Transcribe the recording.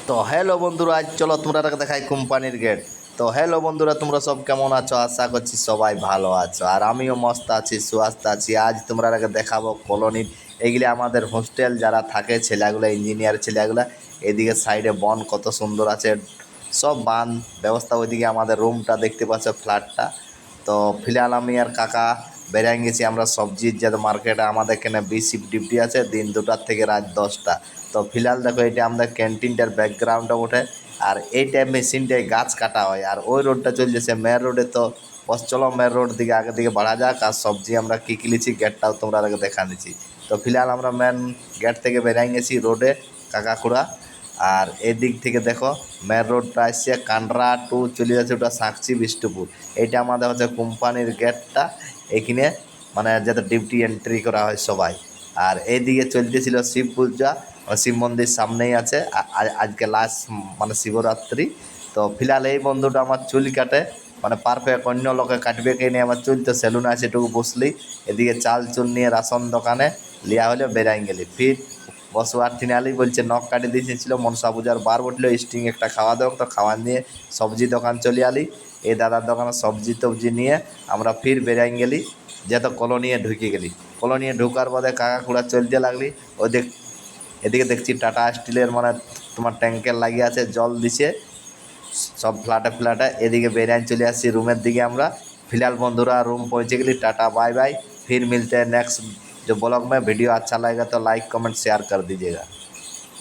তো হ্যালো বন্ধুরা, আজ চলো তোমরা দেখাই কোম্পানির গেট। তো হ্যালো বন্ধুরা, তোমরা সব কেমন আছো? আশা করছি সবাই ভালো আছো, আর আমিও মস্ত আছি, সুস্থ আছি। আজ তোমরা দেখাবো কলোনির এইগুলি আমাদের হোস্টেল যারা থাকে ছেলেগুলো, ইঞ্জিনিয়ার ছেলেগুলো। এদিকে সাইডে বন কত সুন্দর আছে, সব বান ব্যবস্থা। ওইদিকে আমাদের রুমটা দেখতে পাচ্ছ, ফ্ল্যাটটা। তো ফিলহাল আমি আর কাকা বেরিয়ে গেছি আমরা সবজির যাতে মার্কেটে। আমাদের এখানে শিফট ডিউটি আছে, দিন 2টা থেকে রাত 10টা। তো ফিলহাল দেখো, এটা আমাদের ক্যান্টিনটার ব্যাকগ্রাউন্ডে ওঠে। আর এইটা মেশিনটায় গাছ কাটা হয়, আর ওই রোডটা চলছে মেন রোডে। তো বস চলো মেন রোড দিকে আগের দিকে বাড়া যাক। আর সবজি আমরা কী কিনেছি গেটটাও তোমরা দেখা দিচ্ছি। তো ফিলহাল আমরা মেন গেট থেকে বেরিয়ে গেছি রোডে কাকাকুড়া। আর এদিক থেকে দেখো মেন রোডটা আসছে কান্ডরা টু চলে যাচ্ছে, ওটা সাঁকচি বিষ্ণুপুর। এইটা আমাদের হচ্ছে কোম্পানির গেটটা, এখানে মানে যাতে ডিউটি এন্ট্রি করা হয় সবাই। আর এইদিকে চলতেছিল শিব পূজা, শিব মন্দির সামনেই আছে। আজকে লাস্ট মানে শিবরাত্রি। তো ফিলহাল এই বন্ধুটা আমার চুল কাটে, মানে পারফেক্ট। অন্য লোকে কাটবে কে নিয়ে, আমার চুল তো সেলুনে আছে এটুকু বসলি। এদিকে চাল চুল নিয়ে রাশন দোকানে লিয়া হলে বেড়াই গেলি। ফির বসবার ঠিনালি বলছে নখ কাটি দিয়েছিল, মনসা পূজার বার উঠলো, স্টিং একটা খাওয়া দেবো। তো খাওয়া নিয়ে সবজি দোকান চলে আলি। এই দাদার দোকানে সবজি টবজি নিয়ে আমরা ফির বেড়াই গেলি, যেহেতু কলোনিয়ে ঢুকে গেলি। কলোনিয়ে ঢুকার বাদে কাকাকুড়া চলতে লাগলি। ওদিক এদিকে দেখছি টাটা স্টিলের মানে তোমার ট্যাঙ্কের লাগিয়ে আছে, জল দিছে সব ফ্ল্যাটে ফ্ল্যাটে। এদিকে বেরিয়ে চলে আসছি রুমের দিকে আমরা। फिलहाल बंधुरा रूम पहुँचे गली। टाटा बाय बाय, फिर मिलते हैं नेक्स्ट जो ब्लॉग में। वीडियो अच्छा लगेगा तो लाइक कमेंट शेयर कर दीजिएगा।